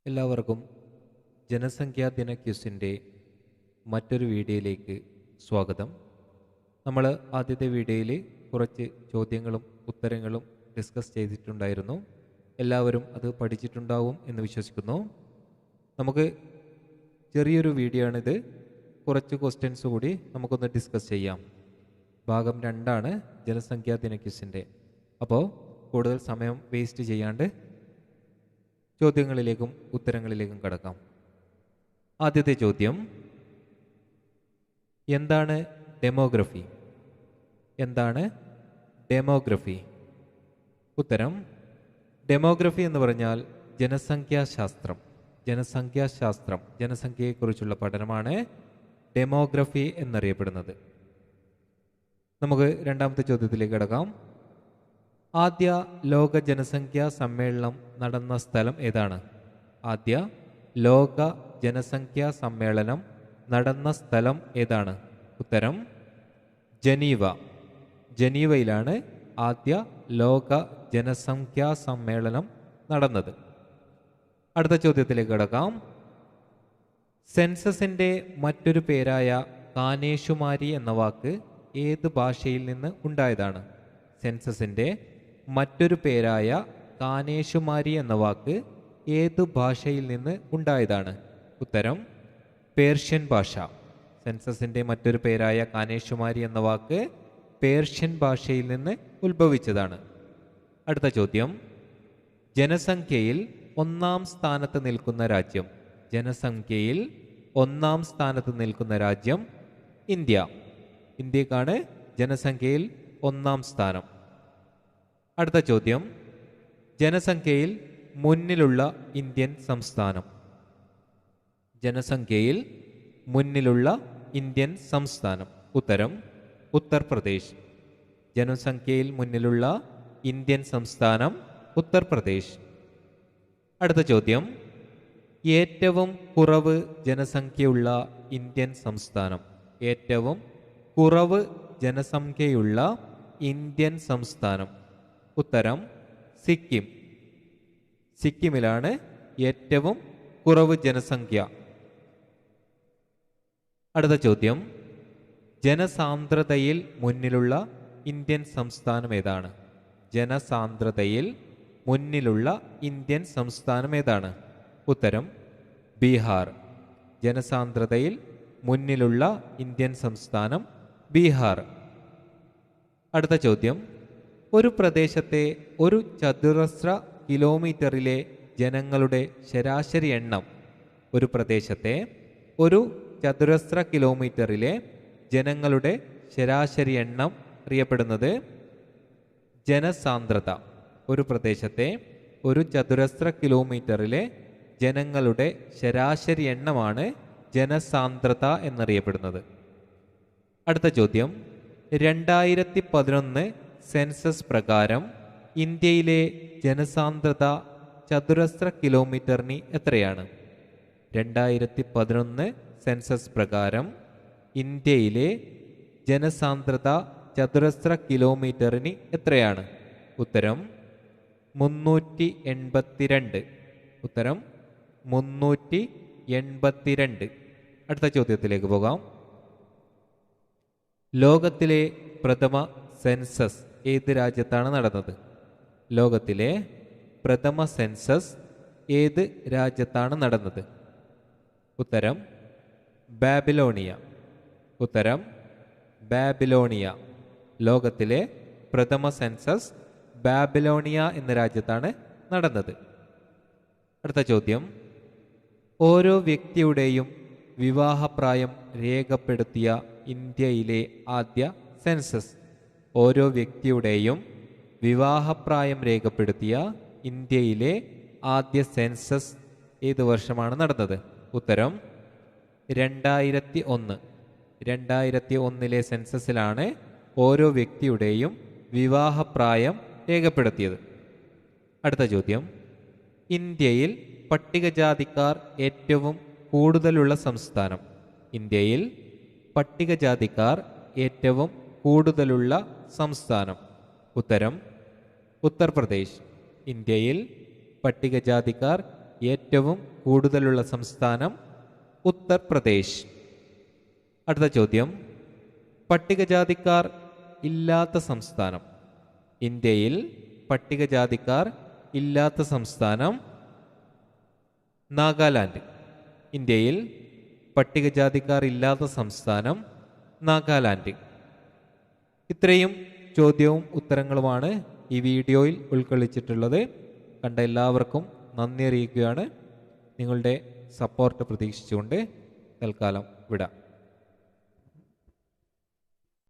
എല്ലാവർക്കും ജനസംഖ്യാ ദിന ക്വിസിൻ്റെ മറ്റൊരു വീഡിയോയിലേക്ക് സ്വാഗതം. നമ്മൾ ആദ്യത്തെ വീഡിയോയിൽ കുറച്ച് ചോദ്യങ്ങളും ഉത്തരങ്ങളും ഡിസ്കസ് ചെയ്തിട്ടുണ്ടായിരുന്നു. എല്ലാവരും അത് പഠിച്ചിട്ടുണ്ടാവും എന്ന് വിശ്വസിക്കുന്നു. നമുക്ക് ചെറിയൊരു വീഡിയോ ആണിത്. കുറച്ച് ക്വസ്റ്റ്യൻസ് കൂടി നമുക്കൊന്ന് ഡിസ്കസ് ചെയ്യാം. ഭാഗം 2 ജനസംഖ്യാ ദിന ക്വിസിൻ്റെ. അപ്പോൾ കൂടുതൽ സമയം വേസ്റ്റ് ചെയ്യാണ്ട് ചോദ്യങ്ങളിലേക്കും ഉത്തരങ്ങളിലേക്കും കടക്കാം. ആദ്യത്തെ ചോദ്യം, എന്താണ് ഡെമോഗ്രഫി? എന്താണ് ഡെമോഗ്രഫി? ഉത്തരം, ഡെമോഗ്രഫി എന്ന് പറഞ്ഞാൽ ജനസംഖ്യാശാസ്ത്രം. ജനസംഖ്യയെക്കുറിച്ചുള്ള പഠനമാണ് ഡെമോഗ്രഫി എന്നറിയപ്പെടുന്നത്. നമുക്ക് രണ്ടാമത്തെ ചോദ്യത്തിലേക്ക് കടക്കാം. ആദ്യ ലോക ജനസംഖ്യാ സമ്മേളനം നടന്ന സ്ഥലം ഏതാണ്? ആദ്യ ലോക ജനസംഖ്യാ സമ്മേളനം നടന്ന സ്ഥലം ഏതാണ്? ഉത്തരം, ജനീവ. ജനീവയിലാണ് ആദ്യ ലോക ജനസംഖ്യാ സമ്മേളനം നടന്നത്. അടുത്ത ചോദ്യത്തിലേക്ക് കടക്കാം. സെൻസസിൻ്റെ മറ്റൊരു പേരായ കാനേഷുമാരി എന്ന വാക്ക് ഏത് ഭാഷയിൽ നിന്ന് ഉണ്ടായതാണ്? സെൻസസിൻ്റെ മറ്റൊരു പേരായ കാനേഷുമാരി എന്ന വാക്ക് ഏതു ഭാഷയിൽ നിന്ന് ഉണ്ടായതാണ്? ഉത്തരം, പേർഷ്യൻ ഭാഷ. സെൻസസിൻ്റെ മറ്റൊരു പേരായ കാനേഷുമാരി എന്ന വാക്ക് പേർഷ്യൻ ഭാഷയിൽ നിന്ന് ഉത്ഭവിച്ചതാണ്. അടുത്ത ചോദ്യം, ജനസംഖ്യയിൽ ഒന്നാം സ്ഥാനത്ത് നിൽക്കുന്ന രാജ്യം. ജനസംഖ്യയിൽ ഒന്നാം സ്ഥാനത്ത് നിൽക്കുന്ന രാജ്യം ഇന്ത്യ. ഇന്ത്യക്കാണ് ജനസംഖ്യയിൽ ഒന്നാം സ്ഥാനം. അടുത്ത ചോദ്യം, ജനസംഖ്യയിൽ മുന്നിലുള്ള ഇന്ത്യൻ സംസ്ഥാനം. ജനസംഖ്യയിൽ മുന്നിലുള്ള ഇന്ത്യൻ സംസ്ഥാനം. ഉത്തരം, ഉത്തർപ്രദേശ്. ജനസംഖ്യയിൽ മുന്നിലുള്ള ഇന്ത്യൻ സംസ്ഥാനം ഉത്തർപ്രദേശ്. അടുത്ത ചോദ്യം, ഏറ്റവും കുറവ് ജനസംഖ്യയുള്ള ഇന്ത്യൻ സംസ്ഥാനം. ഏറ്റവും കുറവ് ജനസംഖ്യയുള്ള ഇന്ത്യൻ സംസ്ഥാനം. ഉത്തരം, സിക്കിം. സിക്കിമിലാണ് ഏറ്റവും കുറവ് ജനസംഖ്യ. അടുത്ത ചോദ്യം, ജനസാന്ദ്രതയിൽ മുന്നിലുള്ള ഇന്ത്യൻ സംസ്ഥാനം ഏതാണ്? ജനസാന്ദ്രതയിൽ മുന്നിലുള്ള ഇന്ത്യൻ സംസ്ഥാനം ഏതാണ്? ഉത്തരം, ബീഹാർ. ജനസാന്ദ്രതയിൽ മുന്നിലുള്ള ഇന്ത്യൻ സംസ്ഥാനം ബീഹാർ. അടുത്ത ചോദ്യം, ഒരു പ്രദേശത്തെ ഒരു ചതുരശ്ര കിലോമീറ്ററിലെ ജനങ്ങളുടെ ശരാശരി എണ്ണം. ഒരു പ്രദേശത്തെ ഒരു ചതുരശ്ര കിലോമീറ്ററിലെ ജനങ്ങളുടെ ശരാശരി എണ്ണം അറിയപ്പെടുന്നത് ജനസാന്ദ്രത. ഒരു പ്രദേശത്തെ ഒരു ചതുരശ്ര കിലോമീറ്ററിലെ ജനങ്ങളുടെ ശരാശരി എണ്ണമാണ് ജനസാന്ദ്രത എന്നറിയപ്പെടുന്നത്. അടുത്ത ചോദ്യം, 2011 സെൻസസ് പ്രകാരം ഇന്ത്യയിലെ ജനസാന്ദ്രത ചതുരശ്ര കിലോമീറ്ററിന് എത്രയാണ്? 2011 സെൻസസ് പ്രകാരം ഇന്ത്യയിലെ ജനസാന്ദ്രത ചതുരശ്ര കിലോമീറ്ററിന് എത്രയാണ്? ഉത്തരം, 382. ഉത്തരം, 382. അടുത്ത ചോദ്യത്തിലേക്ക് പോകാം. ലോകത്തിലെ പ്രഥമ സെൻസസ് ഏത് രാജ്യത്താണ് നടന്നത്? ലോകത്തിലെ പ്രഥമ സെൻസസ് ഏത് രാജ്യത്താണ് നടന്നത്? ഉത്തരം, ബാബിലോണിയ. ഉത്തരം, ബാബിലോണിയ. ലോകത്തിലെ പ്രഥമ സെൻസസ് ബാബിലോണിയ എന്ന രാജ്യത്താണ് നടന്നത്. അടുത്ത ചോദ്യം, ഓരോ വ്യക്തിയുടെയും വിവാഹപ്രായം രേഖപ്പെടുത്തിയ ഇന്ത്യയിലെ ആദ്യ സെൻസസ്. ഓരോ വ്യക്തിയുടെയും വിവാഹപ്രായം രേഖപ്പെടുത്തിയ ഇന്ത്യയിലെ ആദ്യ സെൻസസ് ഏത് വർഷമാണ് നടന്നത്? ഉത്തരം, 2001. 2001 സെൻസസിലാണ് ഓരോ വ്യക്തിയുടെയും വിവാഹപ്രായം രേഖപ്പെടുത്തിയത്. അടുത്ത ചോദ്യം, ഇന്ത്യയിൽ പട്ടികജാതിക്കാർ ഏറ്റവും കൂടുതലുള്ള സംസ്ഥാനം. ഇന്ത്യയിൽ പട്ടികജാതിക്കാർ ഏറ്റവും കൂടുതലുള്ള സംസ്ഥാനം. ഉത്തരം, ഉത്തർപ്രദേശ്. ഇന്ത്യയിൽ പട്ടികജാതിക്കാർ ഏറ്റവും കൂടുതലുള്ള സംസ്ഥാനം ഉത്തർപ്രദേശ്. അടുത്ത ചോദ്യം, പട്ടികജാതിക്കാർ ഇല്ലാത്ത സംസ്ഥാനം. ഇന്ത്യയിൽ പട്ടികജാതിക്കാർ ഇല്ലാത്ത സംസ്ഥാനം നാഗാലാൻഡ്. ഇന്ത്യയിൽ പട്ടികജാതിക്കാർ ഇല്ലാത്ത സംസ്ഥാനം നാഗാലാൻഡ്. ഇത്രയും ചോദ്യവും ഉത്തരങ്ങളുമാണ് ഈ വീഡിയോയിൽ ഉൾക്കൊള്ളിച്ചിട്ടുള്ളത്. കണ്ട എല്ലാവർക്കും നന്ദി അറിയിക്കുകയാണ്. നിങ്ങളുടെ സപ്പോർട്ട് പ്രതീക്ഷിച്ചുകൊണ്ട് തൽക്കാലം വിടാം.